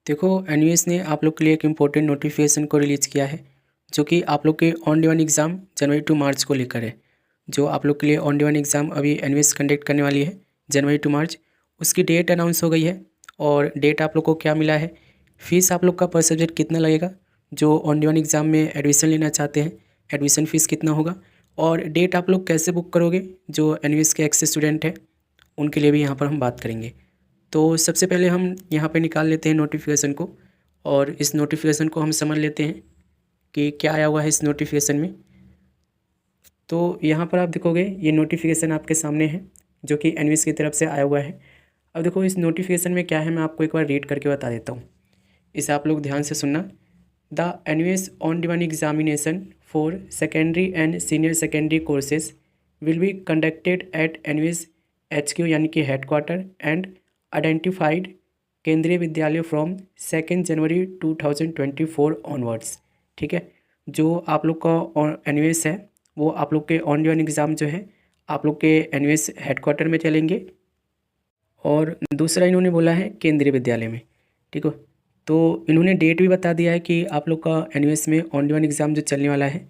देखो एनवीएस ने आप लोग के लिए एक इम्पोर्टेंट नोटिफिकेशन को रिलीज़ किया है, जो कि आप लोग के on demand exam January to March को लेकर है। जो आप लोग के लिए ऑन डिमांड एग्ज़ाम अभी एनवीएस कंडक्ट करने वाली है जनवरी टू मार्च, उसकी डेट अनाउंस हो गई है। और डेट आप लोग को क्या मिला है, फ़ीस आप लोग का पर सब्जेक्ट कितना लगेगा, जो ऑन डिमांड एग्ज़ाम में एडमिशन लेना चाहते हैं एडमिशन फ़ीस कितना होगा, और डेट आप लोग कैसे बुक करोगे, जो एनवीएस के एक्स स्टूडेंट हैं उनके लिए भी यहाँ पर हम बात करेंगे। तो सबसे पहले हम यहाँ पे निकाल लेते हैं नोटिफिकेशन को, और इस नोटिफिकेशन को हम समझ लेते हैं कि क्या आया हुआ है इस नोटिफिकेशन में। तो यहाँ पर आप देखोगे ये नोटिफिकेशन आपके सामने है, जो कि एनवीएस की तरफ से आया हुआ है। अब देखो इस नोटिफिकेशन में क्या है, मैं आपको एक बार रीड करके बता देता हूँ, इसे आप लोग ध्यान से सुनना। The NVS on demand examination for secondary and senior secondary courses will be conducted at NVS HQ यानी कि हेडक्वार्टर एंड आइडेंटिफाइड केंद्रीय विद्यालय फ्रॉम 2 जनवरी 2024 ऑनवर्ड्स। ठीक है, जो आप लोग का एनवीएस है वो आप लोग के ऑन डिमांड एग्ज़ाम जो है आप लोग के एनवीएस हेडक्वार्टर में चलेंगे, और दूसरा इन्होंने बोला है केंद्रीय विद्यालय में। ठीक है, तो इन्होंने डेट भी बता दिया है कि आप लोग का एनवीएस में ऑन डिमांड एग्ज़ाम जो चलने वाला है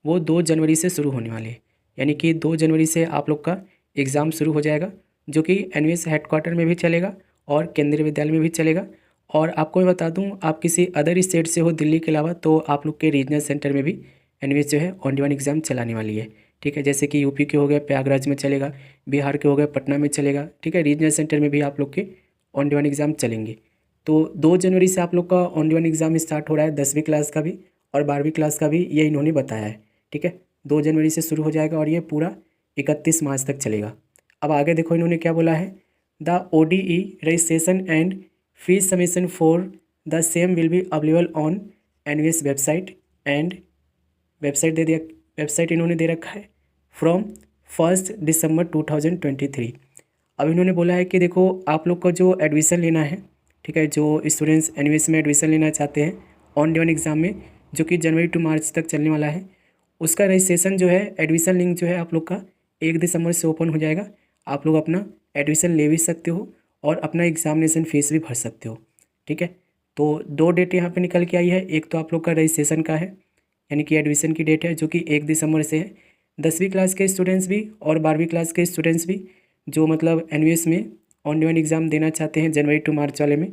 वो 2 जनवरी से शुरू होने वाले हैं। यानी कि 2 जनवरी से आप लोग का एग्ज़ाम शुरू हो जाएगा, जो कि एनवीएस हेडक्वार्टर में भी चलेगा और केंद्रीय विद्यालय में भी चलेगा। और आपको मैं बता दूं, आप किसी अदर स्टेट से हो दिल्ली के अलावा, तो आप लोग के रीजनल सेंटर में भी एनवीएस जो है ऑन डिमांड एग्ज़ाम चलाने वाली है। ठीक है, जैसे कि यूपी के हो गए प्रयागराज में चलेगा, बिहार के हो गए पटना में चलेगा। ठीक है, रीजनल सेंटर में भी आप लोग के ऑन डिमांड एग्ज़ाम चलेंगे। तो 2 जनवरी से आप लोग का ऑन डिमांड एग्ज़ाम स्टार्ट हो रहा है, 10वीं क्लास का भी और 12वीं क्लास का भी, ये इन्होंने बताया है। ठीक है, 2 जनवरी से शुरू हो जाएगा और ये पूरा 31 मार्च तक चलेगा। अब आगे देखो इन्होंने क्या बोला है, the ODE registration and fees submission for the same will be available on NVS website and website दे दिया, वेबसाइट इन्होंने दे रखा है फ्रॉम 1 दिसंबर 2023। अब इन्होंने बोला है कि देखो आप लोग को जो एडमिशन लेना है, ठीक है, जो स्टूडेंट्स एनवीएस में एडमिशन लेना चाहते हैं ऑन डिमांड एग्ज़ाम में, जो कि जनवरी टू मार्च तक चलने वाला है, उसका रजिस्ट्रेशन जो है, एडमिशन लिंक जो है आप लोग का 1 दिसंबर से ओपन हो जाएगा। आप लोग अपना एडमिशन ले भी सकते हो और अपना एग्जामिनेशन फ़ीस भी भर सकते हो। ठीक है, तो 2 डेट यहाँ पे निकल के आई है। एक तो आप लोग का रजिस्ट्रेशन का है, यानी कि एडमिशन की डेट है, जो कि 1 दिसंबर से है। 10वीं क्लास के स्टूडेंट्स भी और 12वीं क्लास के स्टूडेंट्स भी, जो मतलब एनवीएस में ऑन डिमांड एग्ज़ाम देना चाहते हैं जनवरी टू मार्च वाले में,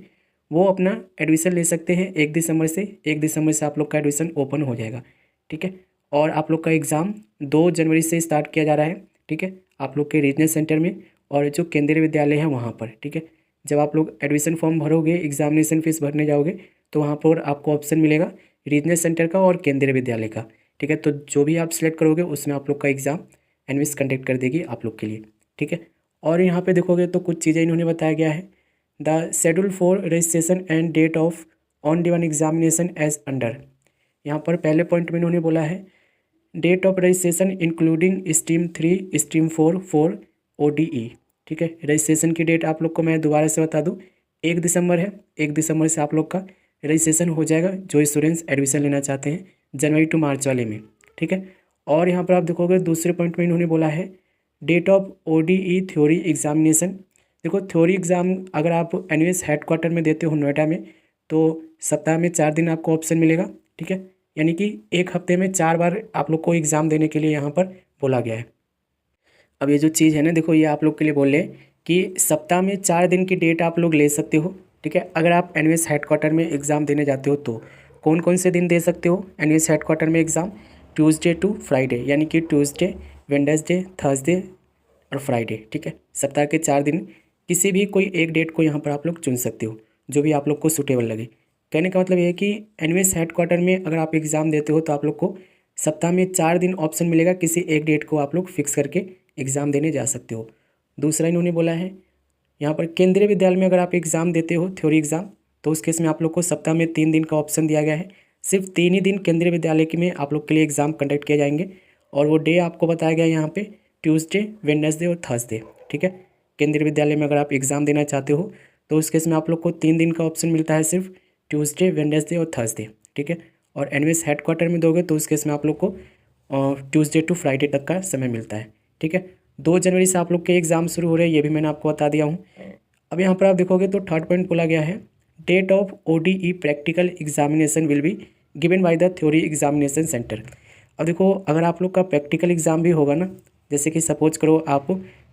वो अपना एडमिशन ले सकते हैं 1 दिसंबर से। 1 दिसंबर से आप लोग का एडमिशन ओपन हो जाएगा। ठीक है, और आप लोग का एग्ज़ाम 2 जनवरी से स्टार्ट किया जा रहा है। ठीक है, आप लोग के रीजनल सेंटर में और जो केंद्रीय विद्यालय है वहाँ पर। ठीक है, जब आप लोग एडमिशन फॉर्म भरोगे, एग्जामिनेशन फ़ीस भरने जाओगे, तो वहाँ पर आपको ऑप्शन मिलेगा रीजनल सेंटर का और केंद्रीय विद्यालय का। ठीक है, तो जो भी आप सिलेक्ट करोगे उसमें आप लोग का एग्ज़ाम एनवीएस कंडक्ट कर देगी आप लोग के लिए। ठीक है, और यहाँ पे देखोगे तो कुछ चीज़ें इन्होंने बताया गया है, the schedule for registration and date of on demand examination as under. यहाँ पर पहले पॉइंट में इन्होंने बोला है, date of registration including stream 3 stream 4 for ODE। ठीक है, रजिस्ट्रेशन की डेट आप लोग को मैं दोबारा से बता दूँ, 1 दिसंबर है। 1 दिसंबर से आप लोग का रजिस्ट्रेशन हो जाएगा, जो स्टूडेंट्स एडमिशन लेना चाहते हैं जनवरी टू मार्च वाले में। ठीक है, और यहाँ पर आप देखोगे दूसरे पॉइंट में इन्होंने बोला है, date of ODE theory examination. देखो थ्योरी एग्ज़ाम अगर आप एनवीएस हेडक्वार्टर में देते हो नोएडा में, तो सप्ताह में 4 दिन आपको ऑप्शन मिलेगा। ठीक है, यानी कि एक हफ्ते में 4 बार आप लोग को एग्ज़ाम देने के लिए यहाँ पर बोला गया है। अब ये जो चीज़ है ना, देखो ये आप लोग के लिए बोल रहे हैं कि सप्ताह में 4 दिन की डेट आप लोग ले सकते हो। ठीक है, अगर आप एनवीएस हेडक्वार्टर में एग्ज़ाम देने जाते हो तो कौन कौन से दिन दे सकते हो एनवीएस हेडक्वार्टर में एग्ज़ाम, ट्यूसडे टू फ्राइडे, यानी कि ट्यूसडे, वेडनेसडे, थर्सडे और फ्राइडे। ठीक है, सप्ताह के 4 दिन, किसी भी कोई एक डेट को यहाँ पर आप लोग चुन सकते हो, जो भी आप लोग को सूटेबल लगे। कहने का मतलब ये है कि एनवीएस हेडक्वार्टर में अगर आप एग्ज़ाम देते हो तो आप लोग को सप्ताह में 4 दिन ऑप्शन मिलेगा, किसी एक डेट को आप लोग फिक्स करके एग्ज़ाम देने जा सकते हो। दूसरा इन्होंने बोला है, यहाँ पर केंद्रीय विद्यालय में अगर आप एग्ज़ाम देते हो थ्योरी एग्ज़ाम, तो उस केस में आप लोग को सप्ताह में 3 दिन का ऑप्शन दिया गया है। सिर्फ 3 ही दिन केंद्रीय विद्यालय के में आप लोग के लिए एग्ज़ाम कंडक्ट किए जाएंगे, और वो डे आपको बताया गया है यहाँ पे ट्यूसडे, वेडनेसडे और थर्सडे। ठीक है, केंद्रीय विद्यालय में अगर आप एग्ज़ाम देना चाहते हो तो उस केस में आप लोग को 3 दिन का ऑप्शन मिलता है, सिर्फ ट्यूसडे, वेडनेसडे और थर्सडे। ठीक है, और एनवीएस हेडक्वार्टर में दोगे तो उस केस में आप लोग को ट्यूसडे टू फ्राइडे तक का समय मिलता है। ठीक है, 2 जनवरी से आप लोग के एग्ज़ाम शुरू हो रहे हैं, ये भी मैंने आपको बता दिया हूँ। अब यहाँ पर आप देखोगे तो थर्ड पॉइंट बोला गया है, date of ODE practical examination will be given by the theory examination centre. अब देखो, अगर आप लोग का प्रैक्टिकल एग्ज़ाम भी होगा ना, जैसे कि सपोज करो आप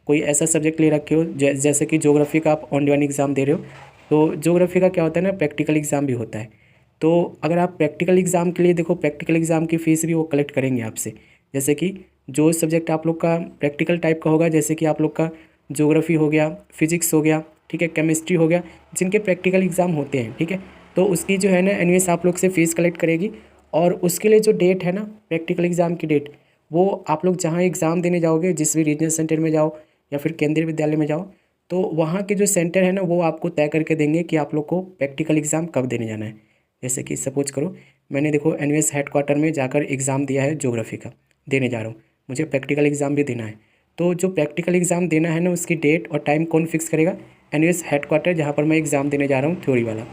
कोई ऐसा सब्जेक्ट ले रखे हो जैसे कि ज्योग्राफी का आप ऑन डिमांड एग्ज़ाम दे रहे हो, तो ज्योग्राफी का क्या होता है ना, प्रैक्टिकल एग्ज़ाम भी होता है। तो अगर आप प्रैक्टिकल एग्ज़ाम के लिए देखो, प्रैक्टिकल एग्ज़ाम की फ़ीस भी वो कलेक्ट करेंगे आपसे। जैसे कि जो सब्जेक्ट आप लोग का प्रैक्टिकल टाइप का होगा, जैसे कि आप लोग का ज्योग्राफी हो गया, फिजिक्स हो गया, ठीक है, केमिस्ट्री हो गया, जिनके प्रैक्टिकल एग्ज़ाम होते हैं, ठीक है, तो उसकी जो है ना एनवीएस आप लोग से फ़ीस कलेक्ट करेगी। और उसके लिए जो डेट है ना, प्रैक्टिकल एग्ज़ाम की डेट, वो आप लोग जहाँ एग्ज़ाम देने जाओगे, जिस भी रीजनल सेंटर में जाओ या फिर केंद्रीय विद्यालय में जाओ, तो वहाँ के जो सेंटर है ना, वो आपको तय करके देंगे कि आप लोग को प्रैक्टिकल एग्ज़ाम कब देने जाना है। जैसे कि सपोज करो, मैंने देखो एनवीएस हेडक्वार्टर में जाकर एग्ज़ाम दिया है, ज्योग्राफी का देने जा रहा हूँ, मुझे प्रैक्टिकल एग्ज़ाम भी देना है। तो जो प्रैक्टिकल एग्ज़ाम देना है ना, उसकी डेट और टाइम कौन फिक्स करेगा? एनवीएस हेडक्वार्टर, जहाँ पर मैं एग्ज़ाम देने जा रहा हूँ थ्योरी वाला।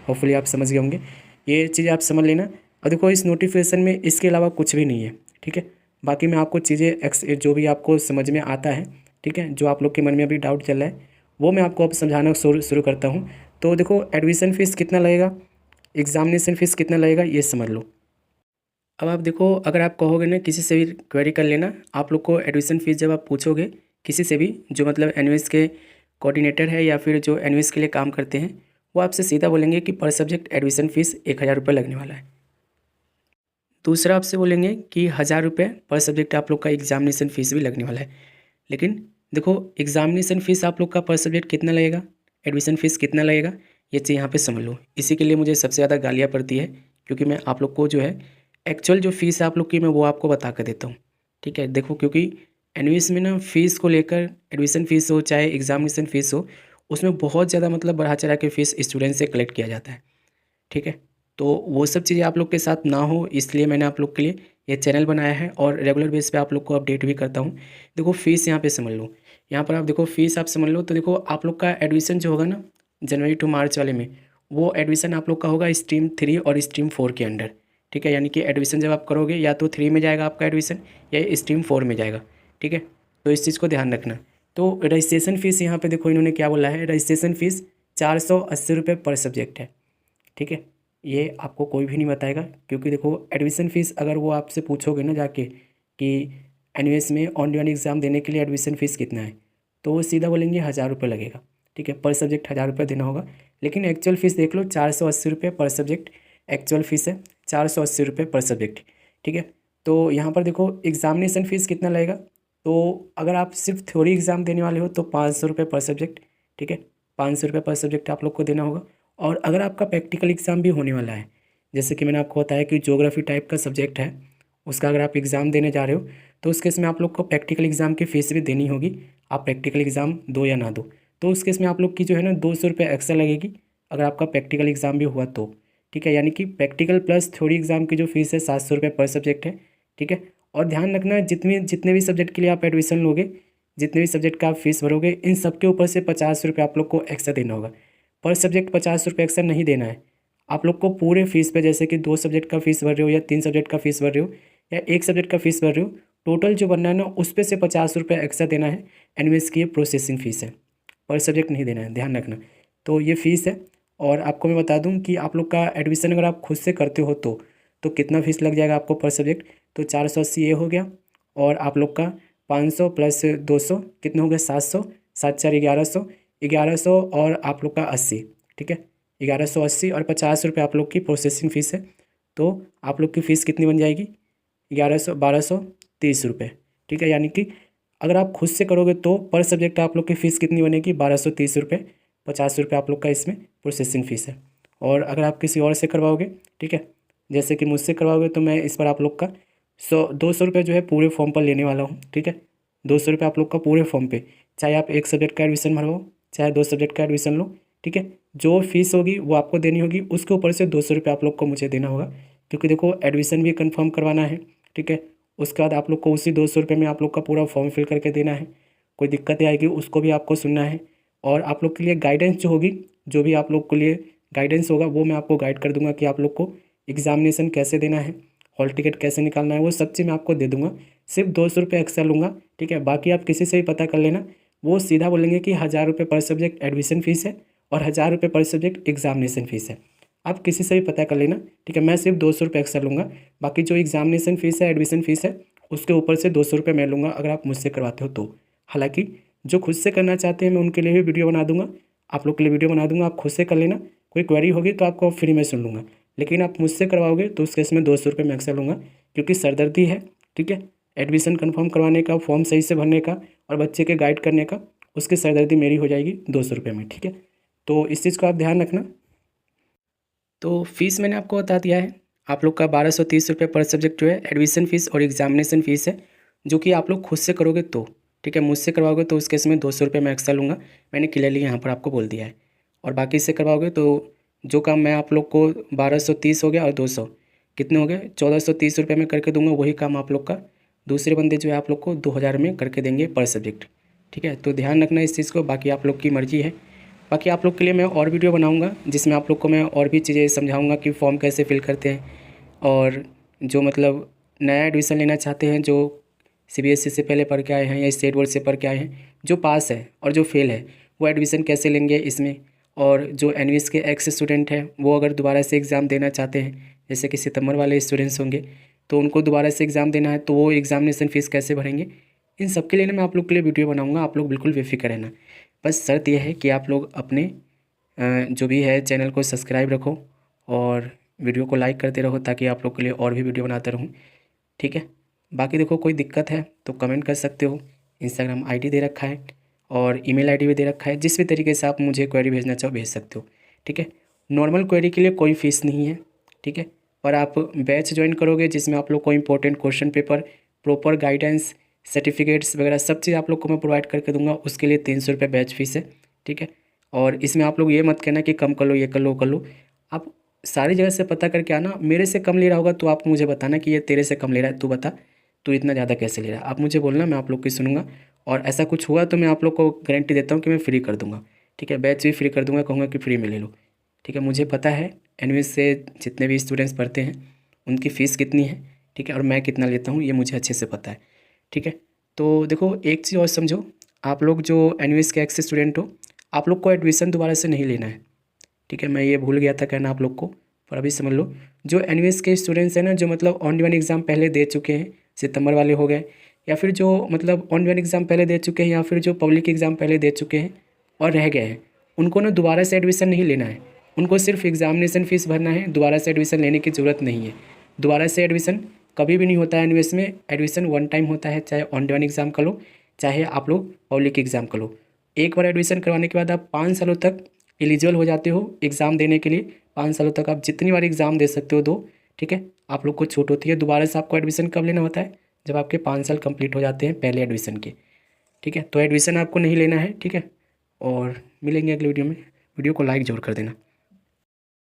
होपफुली आप समझ गए होंगे, ये चीज़ आप समझ लेना। और देखो, इस नोटिफिकेशन में इसके अलावा कुछ भी नहीं है, ठीक है। बाकी मैं आपको चीज़ें जो भी आपको समझ में आता है, ठीक है, जो आप लोग के मन में अभी डाउट चल रहा है, वो मैं आपको अब समझाना शुरू करता हूँ। तो देखो, एडमिशन फ़ीस कितना लगेगा, एग्ज़ामिनेशन फ़ीस कितना लगेगा, ये समझ लो। अब आप देखो, अगर आप कहोगे ना किसी से भी क्वेरी कर लेना, आप लोग को एडमिशन फ़ीस जब आप पूछोगे किसी से भी, जो मतलब एनवीएस के कोऑर्डिनेटर है या फिर जो एनवीएस के लिए काम करते हैं, वो आपसे सीधा बोलेंगे कि पर सब्जेक्ट एडमिशन फ़ीस 1000 रुपये लगने वाला है। दूसरा आपसे बोलेंगे कि 1000 रुपये पर सब्जेक्ट आप लोग का एग्जामिनेशन फ़ीस भी लगने वाला है। लेकिन देखो, एग्जामिनेशन फ़ीस आप लोग का पर सब्जेक्ट कितना लगेगा, एडमिशन फ़ीस कितना लगेगा, ये चीज़ यहाँ पे समझ लो। इसी के लिए मुझे सबसे ज़्यादा गालियाँ पड़ती है, क्योंकि मैं आप लोग को जो है एक्चुअल जो फ़ीस है आप लोग की, मैं वो आपको बता कर देता हूँ, ठीक है। देखो, क्योंकि एनवीएस में ना फ़ीस को लेकर, एडमिशन फ़ीस हो चाहे एग्जामिनेशन फ़ीस हो, उसमें बहुत ज़्यादा मतलब बढ़ा चढ़ा के फ़ीस स्टूडेंट से कलेक्ट किया जाता है, ठीक है। तो वो सब चीज़ें आप लोग के साथ ना हो, इसलिए मैंने आप लोग के लिए ये चैनल बनाया है और रेगुलर बेस पे आप लोग को अपडेट भी करता हूँ। देखो, फ़ीस यहाँ पे समझ लो, यहाँ पर आप देखो फ़ीस आप समझ लो। तो देखो, आप लोग का एडमिशन जो होगा ना, जनवरी टू मार्च वाले में, वो एडमिशन आप लोग का होगा स्ट्रीम 3 और स्ट्रीम 4 के अंडर, ठीक है। यानी कि एडमिशन जब आप करोगे, या तो 3 में जाएगा आपका एडमिशन, या स्ट्रीम 4 में जाएगा, ठीक है। तो इस चीज़ को ध्यान रखना। तो रजिस्ट्रेशन फ़ीस यहाँ पे देखो, इन्होंने क्या बोला है, रजिस्ट्रेशन फ़ीस 480 रुपये पर सब्जेक्ट है, ठीक है। ये आपको कोई भी नहीं बताएगा, क्योंकि देखो, एडमिशन फ़ीस अगर वो आपसे पूछोगे ना जाके कि एनवीएस में ऑन डिमांड एग्ज़ाम देने के लिए एडमिशन फ़ीस कितना है, तो वो सीधा बोलेंगे 1000 रुपये लगेगा, ठीक है। पर सब्जेक्ट 1000 रुपये देना होगा। लेकिन एक्चुअल फ़ीस देख लो, 480 रुपये पर सब्जेक्ट एक्चुअल फ़ीस है, 480 रुपये पर सब्जेक्ट, ठीक है। तो यहाँ पर देखो, एग्ज़ामिनेशन फ़ीस कितना लगेगा, तो अगर आप सिर्फ थ्योरी एग्ज़ाम देने वाले हो तो 500 रुपये पर सब्जेक्ट, ठीक है, 500 रुपये पर सब्जेक्ट आप लोग को देना होगा। और अगर आपका प्रैक्टिकल एग्ज़ाम भी होने वाला है, जैसे कि मैंने आपको बताया कि ज्योग्राफी टाइप का सब्जेक्ट है, उसका अगर आप एग्ज़ाम देने जा रहे हो, तो उस केस में आप लोग को प्रैक्टिकल एग्ज़ाम की फ़ीस भी देनी होगी। आप प्रैक्टिकल एग्ज़ाम दो या ना दो, तो उस केस में आप लोग की जो है ना 200 रुपये एक्स्ट्रा लगेगी, अगर आपका प्रैक्टिकल एग्ज़ाम भी हुआ तो, ठीक है। यानी कि प्रैक्टिकल प्लस थ्योरी एग्ज़ाम की जो फ़ीस है 700 रुपये पर सब्जेक्ट है, ठीक है। और ध्यान रखना, जितने भी सब्जेक्ट के लिए आप एडमिशन लोगे, जितने भी सब्जेक्ट का आप फीस भरोगे, इन सब के ऊपर से 50 रुपये आप लोग को एक्स्ट्रा देना होगा। पर सब्जेक्ट 50 रुपये एक्स्ट्रा नहीं देना है आप लोग को पूरे फीस पे। जैसे कि 2 सब्जेक्ट का फीस भर रहे हो, या 3 सब्जेक्ट का फीस भर रहे हो, या 1 सब्जेक्ट का फीस भर रहे हो, टोटल जो बनना है ना, उस पे से 50 रुपये एक्स्ट्रा देना है। एनवीएस की ये प्रोसेसिंग फ़ीस है, पर सब्जेक्ट नहीं देना है, ध्यान रखना। तो ये फ़ीस है। और आपको मैं बता दूं कि आप लोग का एडमिशन अगर आप खुद से करते हो तो कितना फ़ीस लग जाएगा आपको पर सब्जेक्ट, तो 480 ये हो गया, और आप लोग का 500 प्लस 200 कितना हो गया, 700, 7 4 1100, 1100, और आप लोग का 80, ठीक है, 1180, और 50 रुपये आप लोग की प्रोसेसिंग फ़ीस है। तो आप लोग की फ़ीस कितनी बन जाएगी, 1230 रुपये, ठीक है। यानी कि अगर आप खुद से करोगे तो पर सब्जेक्ट आप लोग की फ़ीस कितनी बनेगी, 1230 रुपये, 50 रुपये आप लोग का इसमें प्रोसेसिंग फ़ीस है। और अगर आप किसी और से करवाओगे, ठीक है, जैसे कि मुझसे करवाओगे, तो मैं इस पर आप लोग का 200 रुपये जो है पूरे फॉर्म पर लेने वाला हूँ, ठीक है। 200 रुपये आप लोग का पूरे फॉर्म पे, चाहे आप 1 सब्जेक्ट का एडमिशन भरवाओ, चाहे 2 सब्जेक्ट का एडमिशन लो, ठीक है। जो फीस होगी वो आपको देनी होगी, उसके ऊपर से 200 रुपये आप लोग को मुझे देना होगा, क्योंकि देखो एडमिशन भी कंफर्म करवाना है, ठीक है। उसके बाद आप लोग को उसी 200 रुपये में आप लोग का पूरा फॉर्म फिल करके देना है। कोई दिक्कतें आएगी उसको भी आपको सुनना है। और आप लोग के लिए गाइडेंस जो होगी, जो भी आप लोग के लिए गाइडेंस होगा, वो मैं आपको गाइड कर दूंगा कि आप लोग को एग्जामिनेशन कैसे देना है, हॉल टिकट कैसे निकालना है, वो सब चीज़ मैं आपको दे दूंगा। सिर्फ 200 रुपये एक्स्ट्रा लूँगा, ठीक है। बाकी आप किसी से भी पता कर लेना, वो सीधा बोलेंगे कि 1000 रुपये पर सब्जेक्ट एडमिशन फ़ीस है, और 1000 रुपये पर सब्जेक्ट एग्जामिनेशन फ़ीस है। आप किसी से भी पता कर लेना, ठीक है। मैं सिर्फ 200 रुपये एक्स्ट्रा लूँगा, बाकी जो एग्जामिनेशन फ़ीस है, एडमिशन फ़ीस है, उसके ऊपर से 200 रुपये मैं लूँगा अगर आप मुझसे करवाते हो तो। हालाँकि जो खुद से करना चाहते हैं मैं उनके लिए भी वीडियो बना दूँगा, आप लोग के लिए वीडियो बना दूँगा, आप खुद से कर लेना। कोई क्वेरी होगी तो आपको फ्री में सुन लूँगा, लेकिन आप मुझसे करवाओगे तो उस केस में 200 रुपये मैं एक्स्ट्रा लूँगा, क्योंकि सरदर्दी है, ठीक है। एडमिशन कंफर्म करवाने का, फॉर्म सही से भरने का और बच्चे के गाइड करने का, उसकी सरदर्दी मेरी हो जाएगी 200 रुपये में, ठीक है। तो इस चीज़ को आप ध्यान रखना। तो फ़ीस मैंने आपको बता दिया है, आप लोग का 1230 रुपये पर सब्जेक्ट जो है एडमिशन फ़ीस और एग्जामिनेशन फ़ीस है, जो कि आप लोग खुद से करोगे तो, ठीक है। मुझसे करवाओगे तो उस केस में 200 रुपये मैं एक्स्ट्रा लूँगा, मैंने क्लियरली यहाँ पर आपको बोल दिया है। और बाकी से करवाओगे तो जो काम मैं आप लोग को 1230 हो गया और 200 कितने हो गए, 1430 रुपये में करके दूंगा, वही काम आप लोग का दूसरे बंदे जो है आप लोग को 2000 में करके देंगे पर सब्जेक्ट, ठीक है। तो ध्यान रखना इस चीज़ को, बाकी आप लोग की मर्ज़ी है। बाकी आप लोग के लिए मैं और वीडियो बनाऊंगा जिसमें आप लोग को मैं और भी चीज़ें समझाऊंगा कि फॉर्म कैसे फिल करते हैं, और जो मतलब नया एडमिशन लेना चाहते हैं, जो सीबीएसई से पहले पढ़ के आए हैं या स्टेट बोर्ड से पढ़ के आए हैं, जो पास है और जो फेल है, वो एडमिशन कैसे लेंगे इसमें। और जो एनवीएस के एक्स स्टूडेंट हैं वो अगर दोबारा से एग्ज़ाम देना चाहते हैं, जैसे कि सितंबर वाले स्टूडेंट्स होंगे तो उनको दोबारा से एग्ज़ाम देना है, तो वो एग्ज़ामिनेशन फ़ीस कैसे भरेंगे, इन सब के लिए ना मैं आप लोग के लिए वीडियो बनाऊंगा। आप लोग बिल्कुल बेफिक्र रहना, बस शर्त यह है कि आप लोग अपने जो भी है चैनल को सब्सक्राइब रखो और वीडियो को लाइक करते रहो, ताकि आप लोग के लिए और भी वीडियो बनाता रहूँ, ठीक है। बाकी देखो कोई दिक्कत है तो कमेंट कर सकते हो, इंस्टाग्राम आईडी दे रखा है और ईमेल आईडी भी दे रखा है, जिस भी तरीके से आप मुझे क्वेरी भेजना चाहो भेज सकते हो, ठीक है। नॉर्मल क्वेरी के लिए कोई फ़ीस नहीं है, ठीक है। और आप बैच ज्वाइन करोगे जिसमें आप लोग को important question paper, proper guidance, certificates वगैरह सब चीज़ आप लोग को मैं प्रोवाइड करके दूंगा, उसके लिए 300 रुपये बैच फ़ीस है, ठीक है। और इसमें आप लोग ये मत कहना कि कम कर लो, ये कर लो, कर लो, आप सारी जगह से पता करके आना। मेरे से कम ले रहा होगा तो आप मुझे बताना कि ये तेरे से कम ले रहा है, तू बता तो इतना ज़्यादा कैसे ले रहा है, आप मुझे बोलना, मैं आप लोग की सुनूंगा। और ऐसा कुछ हुआ तो मैं आप लोग को गारंटी देता हूँ कि मैं फ्री कर दूंगा, ठीक है। बैच भी फ्री कर दूंगा, कहूँगा कि फ्री में ले लो, ठीक है। मुझे पता है एनवीएस से जितने भी स्टूडेंट्स पढ़ते हैं उनकी फ़ीस कितनी है, ठीक है, और मैं कितना लेता हूँ ये मुझे अच्छे से पता है, ठीक है। तो देखो एक चीज़ और समझो, आप लोग जो एनवीएस के एक्स स्टूडेंट हो, आप लोग को एडमिशन दोबारा से नहीं लेना है, ठीक है। मैं ये भूल गया था कहना आप लोग को, पर अभी समझ लो। जो एनवीएस के स्टूडेंट्स हैं ना, जो मतलब ऑन डिमांड एग्ज़ाम पहले दे चुके हैं, सितंबर वाले हो गए, या फिर जो मतलब ऑन डिमांड एग्ज़ाम पहले दे चुके हैं, या फिर जो पब्लिक एग्ज़ाम पहले दे चुके हैं और रह गए हैं, उनको ना दोबारा से एडमिशन नहीं लेना है, उनको सिर्फ एग्ज़ामिनेशन फ़ीस भरना है, दोबारा से एडमिशन लेने की ज़रूरत नहीं है। दोबारा से एडमिशन कभी भी नहीं होता है एनवीएस में, एडमिशन वन टाइम होता है, चाहे ऑन डिमांड एग्ज़ाम कर लो, चाहे आप लोग पब्लिक एग्ज़ाम कर लो। एक बार एडमिशन करवाने के बाद आप 5 सालों तक एलिजिबल हो जाते हो एग्ज़ाम देने के लिए। 5 सालों तक आप जितनी बार एग्ज़ाम दे सकते हो दो, ठीक है। आप लोग को छूट होती है। दोबारा से आपको एडमिशन कब लेना होता है, जब आपके 5 साल कंप्लीट हो जाते हैं पहले एडमिशन के, ठीक है। तो एडमिशन आपको नहीं लेना है, ठीक है। और मिलेंगे अगले वीडियो में, वीडियो को लाइक ज़रूर कर देना।